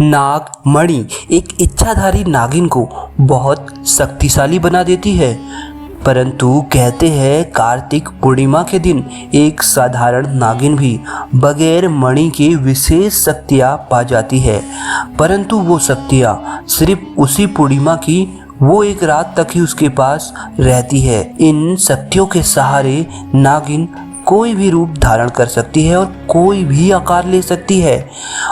नाग मणि एक इच्छाधारी नागिन को बहुत शक्तिशाली बना देती है, परंतु कहते हैं कार्तिक पूर्णिमा के दिन एक साधारण नागिन भी बगैर मणि के विशेष शक्तियाँ पा जाती है। परंतु वो शक्तियाँ सिर्फ उसी पूर्णिमा की वो एक रात तक ही उसके पास रहती है। इन शक्तियों के सहारे नागिन कोई भी रूप धारण कर सकती है और कोई भी आकार ले सकती है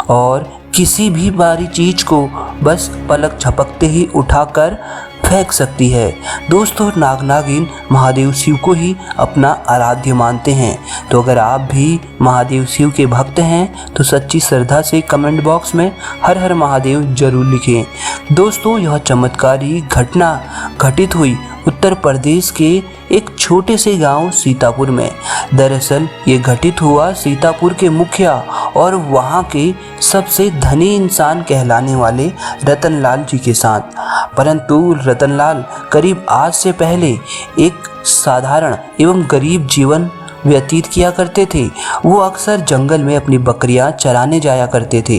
और किसी भी भारी चीज को बस पलक झपकते ही उठाकर फेंक सकती है। दोस्तों, नाग नागिन महादेव शिव को ही अपना आराध्य मानते हैं। तो अगर आप भी महादेव शिव के भक्त हैं तो सच्ची श्रद्धा से कमेंट बॉक्स में हर हर महादेव जरूर लिखें। दोस्तों, यह चमत्कारी घटना घटित हुई उत्तर प्रदेश के एक छोटे से गांव सीतापुर में। दरअसल ये घटित हुआ सीतापुर के मुखिया और वहां के सबसे धनी इंसान कहलाने वाले रतनलाल जी के साथ। परंतु रतनलाल करीब आज से पहले एक साधारण एवं गरीब जीवन व्यतीत किया करते थे। वो अक्सर जंगल में अपनी बकरियां चराने जाया करते थे।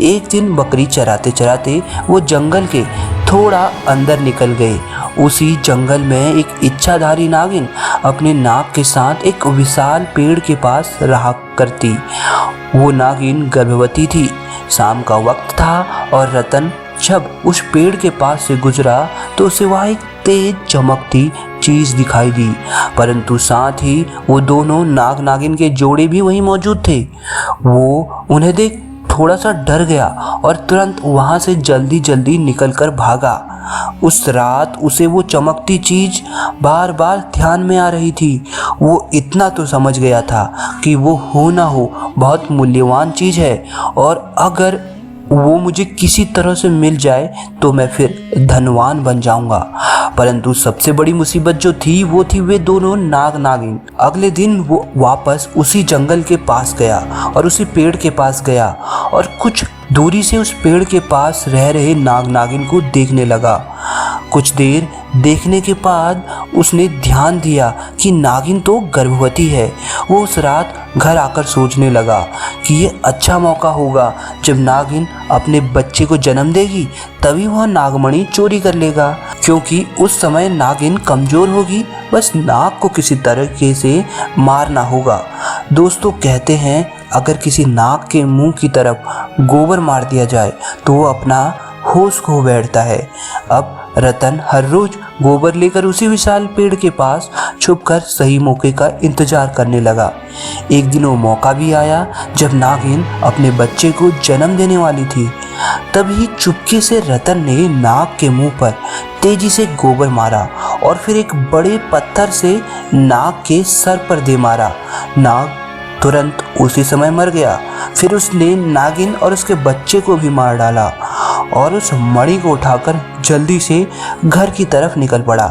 एक दिन बकरी चराते चराते वो जंगल के थोड़ा अंदर निकल गए। उसी जंगल में एक इच्छाधारी नागिन अपने नाग के साथ एक विशाल पेड़ के पास रहा करती। वो नागिन गर्भवती थी। शाम का वक्त था और रतन जब उस पेड़ के पास से गुजरा तो उसे वहाँ एक तेज चमकती चीज दिखाई दी। परंतु साथ ही वो दोनों नाग नागिन के जोड़े भी वहीं मौजूद थे। वो उन्हें देख थोड़ा सा डर गया और तुरंत वहां से जल्दी जल्दी निकलकर भागा। उस रात उसे वो चमकती चीज बार बार ध्यान में आ रही थी। वो इतना तो समझ गया था कि वो हो ना हो बहुत मूल्यवान चीज है और अगर वो मुझे किसी तरह से मिल जाए तो मैं फिर धनवान बन जाऊंगा। परंतु सबसे बड़ी मुसीबत जो थी वो थी वे दोनों नाग नागिन। अगले दिन वो वापस उसी जंगल के पास गया और उसी पेड़ के पास गया और कुछ दूरी से उस पेड़ के पास रह रहे नाग नागिन को देखने लगा। कुछ देर देखने के बाद उसने ध्यान दिया कि नागिन तो गर्भवती है। वो उस रात घर आकर सोचने लगा कि ये अच्छा मौका होगा, जब नागिन अपने बच्चे को जन्म देगी तभी वह नागमणि चोरी कर लेगा, क्योंकि उस समय नागिन कमजोर होगी। बस नाग को किसी तरीके से मारना होगा। दोस्तों, कहते हैं अगर किसी नाग के मुंह की तरफ गोबर मार दिया जाए तो वो अपना होश खो बैठता है। अब रतन हर रोज गोबर लेकर उसी विशाल पेड़ के पास छुपकर सही मौके का इंतजार करने लगा। एक दिन वो मौका भी आया जब नागिन अपने बच्चे को जन्म देने वाली थी। तभी चुपके से रतन ने नाग के मुंह पर तेजी से गोबर मारा और फिर एक बड़े पत्थर से नाग के सर पर दे मारा। नाग तुरंत उसी समय मर गया। फिर उसने नागिन और उसके बच्चे को भी मार डाला और उस मणि को उठाकर जल्दी से घर की तरफ निकल पड़ा।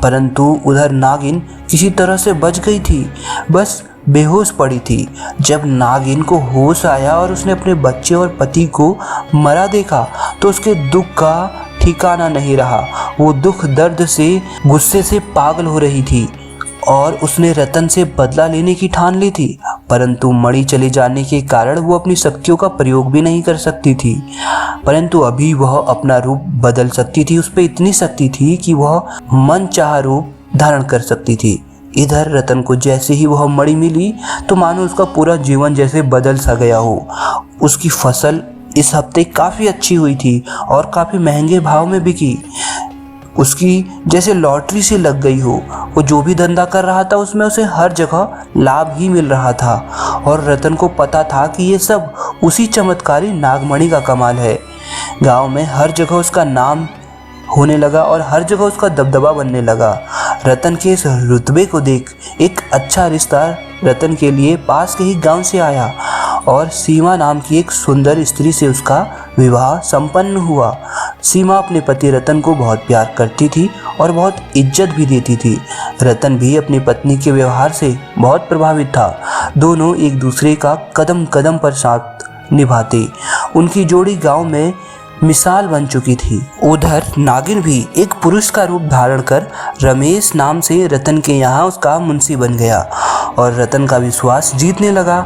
परंतु उधर नागिन किसी तरह से बच गई थी, बस बेहोश पड़ी थी। जब नागिन को होश आया और उसने अपने बच्चे और पति को मरा देखा तो उसके दुख का ठिकाना नहीं रहा। वो दुख दर्द से गुस्से से पागल हो रही थी और उसने रतन से बदला लेने की ठान ली थी। परंतु मणि चले जाने के कारण वो अपनी शक्तियों का प्रयोग भी नहीं कर सकती थी। परंतु अभी वह अपना रूप बदल सकती थी। उस पर इतनी शक्ति थी कि वह मनचाहा रूप धारण कर सकती थी। इधर रतन को जैसे ही वह मणि मिली तो मानो उसका पूरा जीवन जैसे बदल सा गया हो। उसकी फसल इस हफ्ते काफ़ी अच्छी हुई थी और काफ़ी महंगे भाव में बिकी। उसकी जैसे लॉटरी से लग गई हो। वो जो भी धंधा कर रहा था उसमें उसे हर जगह लाभ ही मिल रहा था और रतन को पता था कि ये सब उसी चमत्कारी नागमणि का कमाल है। गांव में हर जगह उसका नाम होने लगा और हर जगह उसका दबदबा बनने लगा। रतन के इस रुतबे को देख एक अच्छा रिश्ता रतन के लिए पास के ही गांव से आया और सीमा नाम की एक सुंदर स्त्री से उसका विवाह संपन्न हुआ। सीमा अपने पति रतन को बहुत प्यार करती थी और बहुत इज्जत भी देती थी। रतन भी अपनी पत्नी के व्यवहार से बहुत प्रभावित था। दोनों एक दूसरे का कदम कदम पर साथ निभाते। उनकी जोड़ी गांव में मिसाल बन चुकी थी। उधर नागिन भी एक पुरुष का रूप धारण कर रमेश नाम से रतन के यहाँ उसका मुंशी बन गया और रतन का विश्वास जीतने लगा।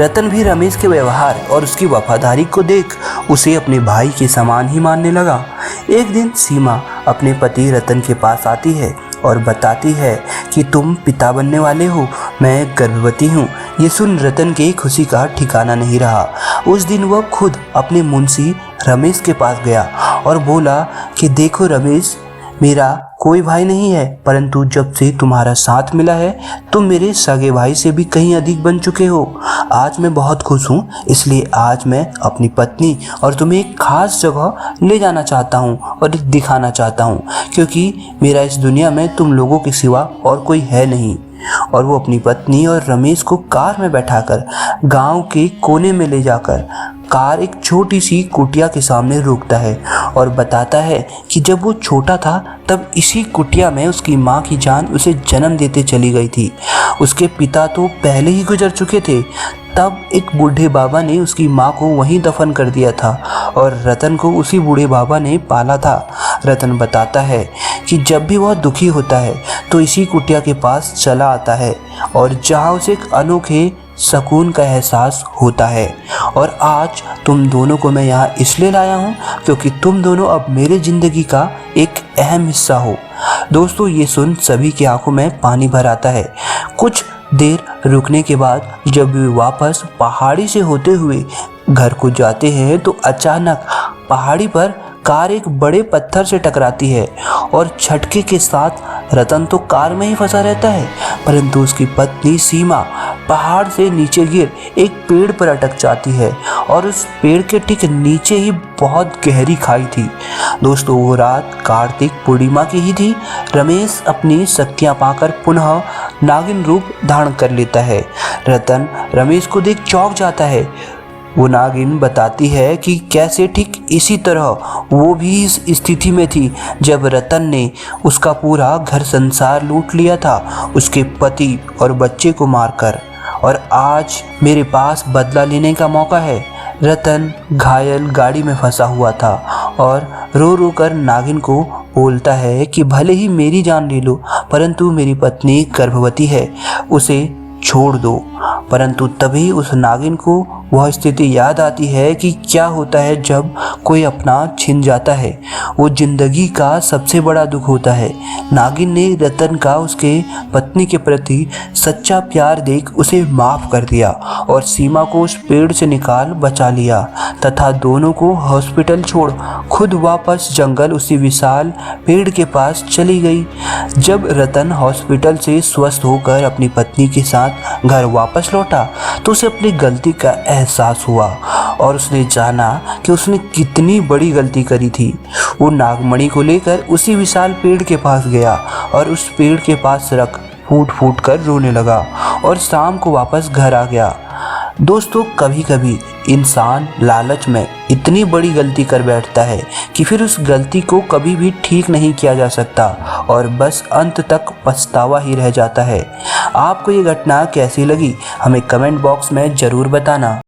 रतन भी रमेश के व्यवहार और उसकी वफादारी को देख उसे अपने भाई के समान ही मानने लगा। एक दिन सीमा अपने पति रतन के पास आती है और बताती है कि तुम पिता बनने वाले हो, मैं गर्भवती हूँ। ये सुन रतन की खुशी का ठिकाना नहीं रहा। उस दिन वह खुद अपने मुंशी रमेश के पास गया और बोला कि देखो रमेश, मेरा कोई भाई नहीं है, परंतु जब से तुम्हारा साथ मिला है तुम मेरे सगे भाई से भी कहीं अधिक बन चुके हो। आज मैं बहुत खुश हूँ, इसलिए आज मैं अपनी पत्नी और तुम्हें एक खास जगह ले जाना चाहता हूँ और दिखाना चाहता हूँ, क्योंकि मेरा इस दुनिया में तुम लोगों के सिवा और कोई है नहीं। और वो अपनी पत्नी और रमेश को कार में बैठाकर गांव के कोने में ले जाकर कार एक छोटी सी कुटिया के सामने रोकता है और बताता है कि जब वो छोटा था तब इसी कुटिया में उसकी माँ की जान उसे जन्म देते चली गई थी। उसके पिता तो पहले ही गुजर चुके थे। तब एक बूढ़े बाबा ने उसकी माँ को वहीं दफन कर दिया था और रतन को उसी बूढ़े बाबा ने पाला था। रतन बताता है कि जब भी वह दुखी होता है तो इसी कुटिया के पास चला आता है और जहाँ उसे एक अनोखे सुकून का एहसास होता है। और आज तुम दोनों को मैं यहाँ इसलिए लाया हूँ क्योंकि तुम दोनों अब मेरे ज़िंदगी का एक अहम हिस्सा हो। दोस्तों, ये सुन सभी की आंखों में पानी भर आता है। कुछ देर रुकने के बाद जब वे वापस पहाड़ी से होते हुए घर को जाते हैं तो अचानक पहाड़ी पर कार एक बड़े पत्थर से टकराती है और झटके के साथ रतन तो कार में ही फंसा रहता है, परंतु उसकी पत्नी सीमा पहाड़ से नीचे गिर एक पेड़ पर अटक जाती है और उस पेड़ के ठीक नीचे ही बहुत गहरी खाई थी। दोस्तों, वो रात कार्तिक पूर्णिमा की ही थी। रमेश अपनी शक्तियाँ पाकर पुनः नागिन रूप धारण कर लेता है। रतन रमेश को देख चौंक जाता है। वो नागिन बताती है कि कैसे ठीक इसी तरह वो भी इस स्थिति में थी जब रतन ने उसका पूरा घर संसार लूट लिया था, उसके पति और बच्चे को मारकर, और आज मेरे पास बदला लेने का मौका है। रतन घायल गाड़ी में फंसा हुआ था और रो रो कर नागिन को बोलता है कि भले ही मेरी जान ले लो, परंतु मेरी पत्नी गर्भवती है, उसे छोड़ दो। परंतु तभी उस नागिन को वह स्थिति याद आती है कि क्या होता है जब कोई अपना छिन जाता है। वो जिंदगी का सबसे बड़ा दुख होता है। नागिन ने रतन का उसके पत्नी के प्रति सच्चा प्यार देख उसे माफ़ कर दिया और सीमा को उस पेड़ से निकाल बचा लिया तथा दोनों को हॉस्पिटल छोड़ खुद वापस जंगल उसी विशाल पेड़ के पास चली गई। जब रतन हॉस्पिटल से स्वस्थ होकर अपनी पत्नी के साथ घर वापस लौटा तो उसे अपनी गलती का एहसास हुआ और उसने जाना कि उसने कितनी बड़ी गलती करी थी। वो नागमणि को लेकर उसी विशाल पेड़ के पास गया और उस पेड़ के पास रख फूट फूट कर रोने लगा और शाम को वापस घर आ गया। दोस्तों, कभी कभी इंसान लालच में इतनी बड़ी गलती कर बैठता है कि फिर उस गलती को कभी भी ठीक नहीं किया जा सकता और बस अंत तक पछतावा ही रह जाता है। आपको ये घटना कैसी लगी हमें कमेंट बॉक्स में ज़रूर बताना।